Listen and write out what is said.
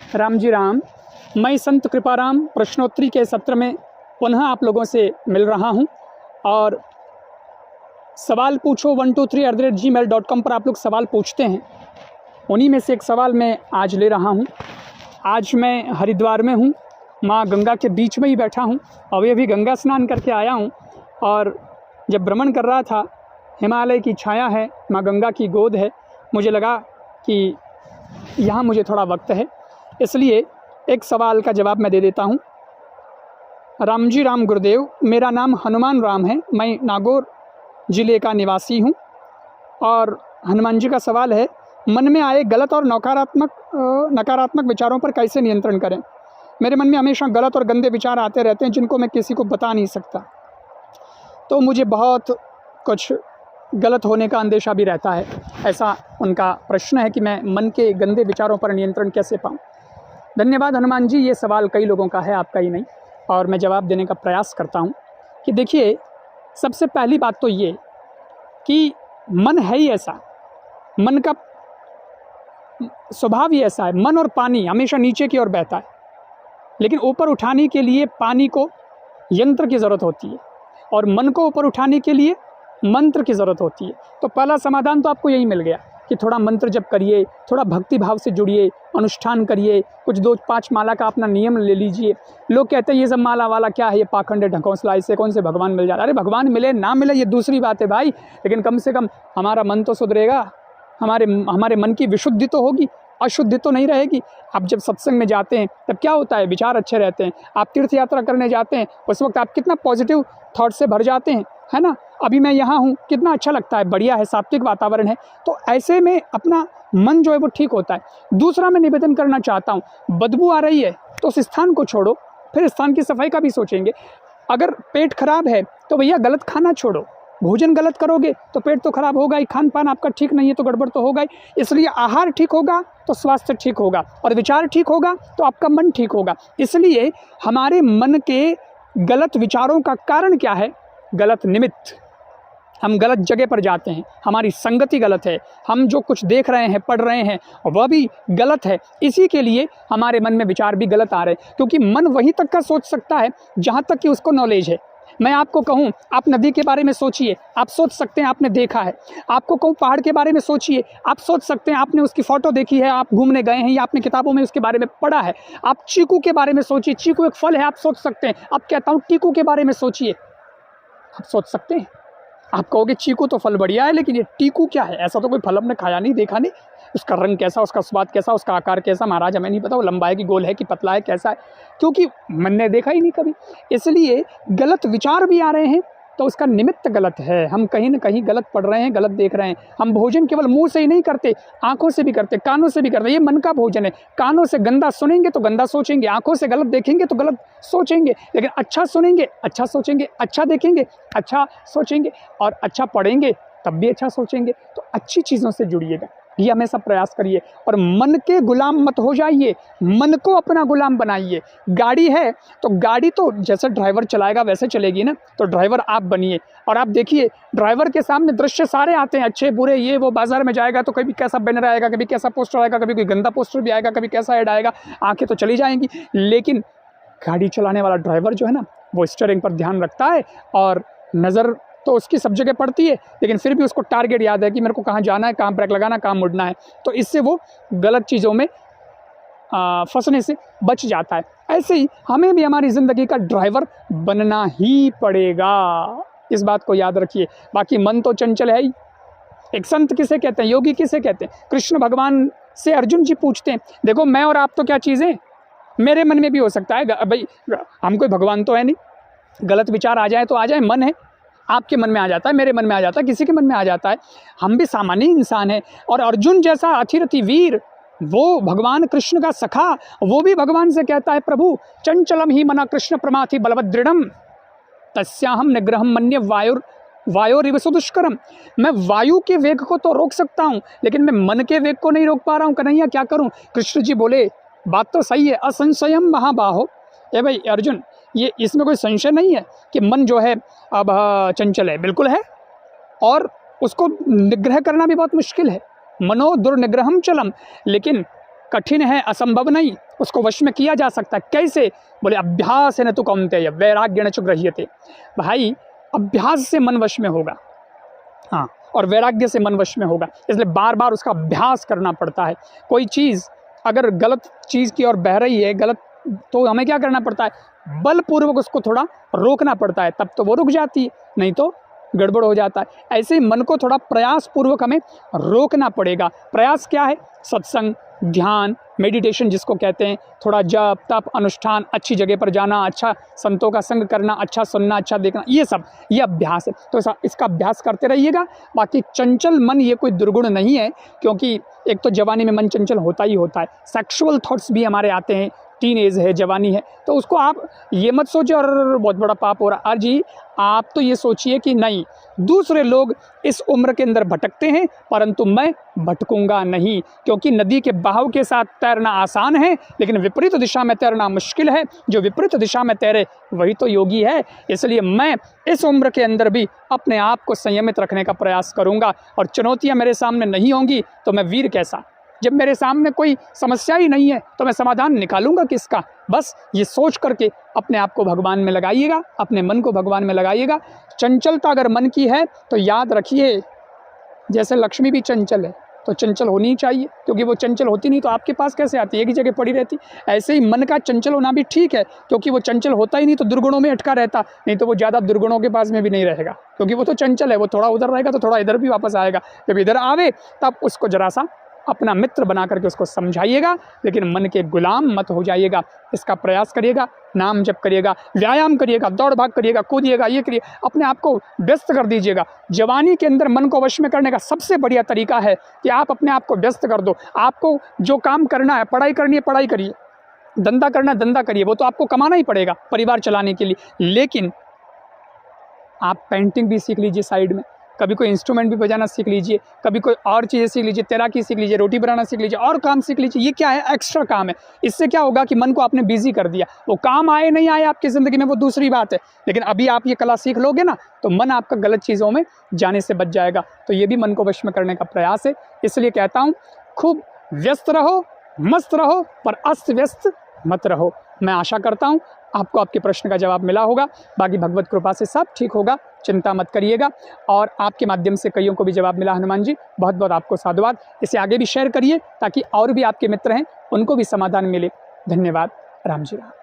राम जी राम। मैं संत कृपाराम प्रश्नोत्तरी के सत्र में पुनः आप लोगों से मिल रहा हूं और सवाल पूछो 123@gmail.com पर आप लोग सवाल पूछते हैं। उन्हीं में से एक सवाल मैं आज ले रहा हूं। आज मैं हरिद्वार में हूं, माँ गंगा के बीच में ही बैठा हूं। अभी गंगा स्नान करके आया हूं और जब भ्रमण कर रहा था, हिमालय की छाया है, माँ गंगा की गोद है, मुझे लगा कि यहाँ मुझे थोड़ा वक्त है, इसलिए एक सवाल का जवाब मैं दे देता हूँ। राम जी राम गुरुदेव, मेरा नाम हनुमान राम है, मैं नागौर ज़िले का निवासी हूँ और हनुमान जी का सवाल है, मन में आए गलत और नकारात्मक विचारों पर कैसे नियंत्रण करें। मेरे मन में हमेशा गलत और गंदे विचार आते रहते हैं जिनको मैं किसी को बता नहीं सकता, तो मुझे बहुत कुछ गलत होने का अंदेशा भी रहता है। ऐसा उनका प्रश्न है कि मैं मन के गंदे विचारों पर नियंत्रण कैसे पाऊँ। धन्यवाद हनुमान जी, ये सवाल कई लोगों का है, आपका ही नहीं, और मैं जवाब देने का प्रयास करता हूँ कि देखिए, सबसे पहली बात तो ये कि मन है ही ऐसा, मन का स्वभाव ही ऐसा है। मन और पानी हमेशा नीचे की ओर बहता है, लेकिन ऊपर उठाने के लिए पानी को यंत्र की ज़रूरत होती है और मन को ऊपर उठाने के लिए मंत्र की ज़रूरत होती है। तो पहला समाधान तो आपको यही मिल गया कि थोड़ा मंत्र जप करिए, थोड़ा भक्ति भाव से जुड़िए, अनुष्ठान करिए, कुछ 2-5 माला का अपना नियम ले लीजिए। लोग कहते हैं ये सब माला वाला क्या है, ये पाखंड है, ढकोसला, इससे कौन से भगवान मिल जाता है। अरे भगवान मिले ना मिले ये दूसरी बात है भाई, लेकिन कम से कम हमारा मन तो सुधरेगा, हमारे मन की विशुद्धि तो होगी, अशुद्धि तो नहीं रहेगी। आप जब सत्संग में जाते हैं तब क्या होता है, विचार अच्छे रहते हैं। आप तीर्थ यात्रा करने जाते हैं, उस वक्त आप कितना पॉजिटिव थॉट से भर जाते हैं, है ना। अभी मैं यहाँ हूँ, कितना अच्छा लगता है, बढ़िया है, सात्विक वातावरण है। तो ऐसे में अपना मन जो है वो ठीक होता है। दूसरा मैं निवेदन करना चाहता हूँ, बदबू आ रही है तो उस स्थान को छोड़ो, फिर स्थान की सफाई का भी सोचेंगे। अगर पेट खराब है तो भैया गलत खाना छोड़ो, भोजन गलत करोगे तो पेट तो खराब होगा ही, खान पान आपका ठीक नहीं है तो गड़बड़ तो होगा ही। इसलिए आहार ठीक होगा तो स्वास्थ्य ठीक होगा, और विचार ठीक होगा तो आपका मन ठीक होगा। इसलिए हमारे मन के गलत विचारों का कारण क्या है, गलत निमित्त। हम गलत जगह पर जाते हैं, हमारी संगति गलत है, हम जो कुछ देख रहे हैं, पढ़ रहे हैं, वह भी गलत है। इसी के लिए हमारे मन में विचार भी गलत आ रहे हैं, क्योंकि मन वहीं तक का सोच सकता है जहाँ तक कि उसको नॉलेज है। मैं आपको कहूँ आप नदी के बारे में सोचिए, आप सोच सकते हैं आपने देखा है। आपको कहूँ पहाड़ के बारे में सोचिए, आप सोच सकते हैं आपने उसकी फ़ोटो देखी है, आप घूमने गए हैं या आपने किताबों में उसके बारे में पढ़ा है। आप चीकू के बारे में सोचिए, चीकू एक फल है, आप सोच सकते हैं। अब कहता हूँ टीकू के बारे में सोचिए, आप सोच सकते हैं। आप कहोगे चीकू तो फल बढ़िया है, लेकिन ये टीकू क्या है, ऐसा तो कोई फल हमने खाया नहीं, देखा नहीं, उसका रंग कैसा, उसका स्वाद कैसा, उसका आकार कैसा, महाराज हमें नहीं पता, वो लंबा है कि गोल है कि पतला है, कैसा है, क्योंकि मन ने देखा ही नहीं कभी। इसलिए गलत विचार भी आ रहे हैं तो उसका निमित्त गलत है। हम कहीं ना कहीं गलत पढ़ रहे हैं, गलत देख रहे हैं। हम भोजन केवल मुंह से ही नहीं करते, आंखों से भी करते, कानों से भी करते। ये मन का भोजन है। कानों से गंदा सुनेंगे तो गंदा सोचेंगे, आंखों से गलत देखेंगे तो गलत सोचेंगे, लेकिन अच्छा सुनेंगे अच्छा सोचेंगे, अच्छा देखेंगे अच्छा सोचेंगे, और अच्छा पढ़ेंगे तब भी अच्छा सोचेंगे। तो अच्छी चीज़ों से जुड़िएगा, ये हमेशा प्रयास करिए और मन के गुलाम मत हो जाइए, मन को अपना गुलाम बनाइए। गाड़ी है तो गाड़ी तो जैसे ड्राइवर चलाएगा वैसे चलेगी ना, तो ड्राइवर आप बनिए। और आप देखिए ड्राइवर के सामने दृश्य सारे आते हैं, अच्छे बुरे, ये वो। बाजार में जाएगा तो कभी कैसा बैनर आएगा, कभी कैसा पोस्टर आएगा, कभी कोई गंदा पोस्टर भी आएगा, कभी कैसा ऐड आएगा, आंखें तो चली जाएंगी। लेकिन गाड़ी चलाने वाला ड्राइवर जो है ना, वो स्टीयरिंग पर ध्यान रखता है और नज़र तो उसकी सब जगह पड़ती है, लेकिन फिर भी उसको टारगेट याद है कि मेरे को कहाँ जाना है, कहाँ ब्रेक लगाना, कहाँ मुड़ना है। तो इससे वो गलत चीज़ों में फंसने से बच जाता है। ऐसे ही हमें भी हमारी ज़िंदगी का ड्राइवर बनना ही पड़ेगा, इस बात को याद रखिए। बाकी मन तो चंचल है ही। एक संत किसे कहते हैं, योगी किसे कहते हैं? कृष्ण भगवान से अर्जुन जी पूछते हैं, देखो मैं और आप तो क्या चीज़ें, मेरे मन में भी हो सकता है भाई, हम कोई भगवान तो है नहीं, गलत विचार आ जाए तो आ जाए, मन है, आपके मन में आ जाता है, मेरे मन में आ जाता है, किसी के मन में आ जाता है। हम भी सामान्य इंसान हैं। और अर्जुन जैसा अथिरथि वीर, वो भगवान कृष्ण का सखा, वो भी भगवान से कहता है, प्रभु चंचलम ही मना कृष्ण प्रमाथि बलवदृढ़म तस्याहम निग्रहम मन्ये वायोरिव सुदुष्करम। मैं वायु के वेग को तो रोक सकता हूँ, लेकिन मैं मन के वेग को नहीं रोक पा रहा हूँ। कन्हैया क्या करूँ? कृष्ण जी बोले, बात तो सही है, असंशयम महाबाहो। ए भाई अर्जुन, ये इसमें कोई संशय नहीं है कि मन जो है अब चंचल है, बिल्कुल है, और उसको निग्रह करना भी बहुत मुश्किल है। मनो दुर्निग्रहम चलम। लेकिन कठिन है, असंभव नहीं, उसको वश में किया जा सकता है। कैसे? बोले अभ्यास है न तो कौन्तेय वैराग्य न च गृह्यते। भाई अभ्यास से मन वश में होगा, हाँ, और वैराग्य से मन वश में होगा, इसलिए बार बार उसका अभ्यास करना पड़ता है। कोई चीज़ अगर गलत चीज़ की ओर बह रही है, गलत, तो हमें क्या करना पड़ता है? बलपूर्वक उसको थोड़ा रोकना पड़ता है, तब तो वो रुक जाती है, नहीं तो गड़बड़ हो जाता है। ऐसे ही मन को थोड़ा प्रयास पूर्वक हमें रोकना पड़ेगा। प्रयास क्या है? सत्संग, ध्यान, मेडिटेशन जिसको कहते हैं, थोड़ा जप तप अनुष्ठान, अच्छी जगह पर जाना, अच्छा संतों का संग करना, अच्छा सुनना, अच्छा देखना, ये सब ये अभ्यास है। तो इसका अभ्यास करते रहिएगा। बाकी चंचल मन ये कोई दुर्गुण नहीं है, क्योंकि एक तो जवानी में मन चंचल होता ही होता है, सेक्सुअल थॉट्स भी हमारे आते हैं, टीन एज है, जवानी है, तो उसको आप ये मत सोचिए और बहुत बड़ा पाप हो रहा है। जी आप तो ये सोचिए कि नहीं, दूसरे लोग इस उम्र के अंदर भटकते हैं परंतु मैं भटकूंगा नहीं, क्योंकि नदी के बहाव के साथ तैरना आसान है लेकिन विपरीत दिशा में तैरना मुश्किल है। जो विपरीत दिशा में तैरे वही तो योगी है। इसलिए मैं इस उम्र के अंदर भी अपने आप को संयमित रखने का प्रयास करूंगा, और चुनौतियां मेरे सामने नहीं होंगी तो मैं वीर कैसा? जब मेरे सामने कोई समस्या ही नहीं है तो मैं समाधान निकालूंगा किसका? बस ये सोच करके अपने आप को भगवान में लगाइएगा, अपने मन को भगवान में लगाइएगा। चंचलता अगर मन की है तो याद रखिए, जैसे लक्ष्मी भी चंचल है तो चंचल होनी ही चाहिए, क्योंकि वो चंचल होती नहीं तो आपके पास कैसे आती? एक ही जगह पड़ी रहती। ऐसे ही मन का चंचल होना भी ठीक है, क्योंकि वो चंचल होता ही नहीं तो दुर्गुणों में अटका रहता, नहीं तो वो ज़्यादा दुर्गुणों के पास में भी नहीं रहेगा, क्योंकि वो तो चंचल है। वो थोड़ा उधर रहेगा तो थोड़ा इधर भी वापस आएगा। जब इधर आवे तब उसको जरा सा अपना मित्र बना करके उसको समझाइएगा, लेकिन मन के गुलाम मत हो जाइएगा। इसका प्रयास करिएगा, नाम जप करिएगा, व्यायाम करिएगा, दौड़ भाग करिएगा, कूदिएगा, ये करिए, अपने आप को व्यस्त कर दीजिएगा। जवानी के अंदर मन को वश में करने का सबसे बढ़िया तरीका है कि आप अपने आप को व्यस्त कर दो। आपको जो काम करना है, पढ़ाई करनी है पढ़ाई करिए, धंधा करना है धंधा करिए, वो तो आपको कमाना ही पड़ेगा परिवार चलाने के लिए, लेकिन आप पेंटिंग भी सीख लीजिए साइड में, कभी कोई इंस्ट्रूमेंट भी बजाना सीख लीजिए, कभी कोई और चीज़ें सीख लीजिए, तैराकी सीख लीजिए, रोटी बनाना सीख लीजिए, और काम सीख लीजिए। ये क्या है? एक्स्ट्रा काम है। इससे क्या होगा कि मन को आपने बिजी कर दिया। वो काम आए नहीं आए आपकी ज़िंदगी में वो दूसरी बात है, लेकिन अभी आप ये कला सीख लोगे ना तो मन आपका गलत चीज़ों में जाने से बच जाएगा। तो ये भी मन को वश में करने का प्रयास है। इसलिए कहता हूँ, खूब व्यस्त रहो, मस्त रहो, पर अस्त व्यस्त मत रहो। मैं आशा करता हूँ आपको आपके प्रश्न का जवाब मिला होगा। बाकी भगवत कृपा से सब ठीक होगा, चिंता मत करिएगा। और आपके माध्यम से कईयों को भी जवाब मिला। हनुमान जी बहुत बहुत आपको साधुवाद। इसे आगे भी शेयर करिए ताकि और भी आपके मित्र हैं उनको भी समाधान मिले। धन्यवाद। राम जी राम।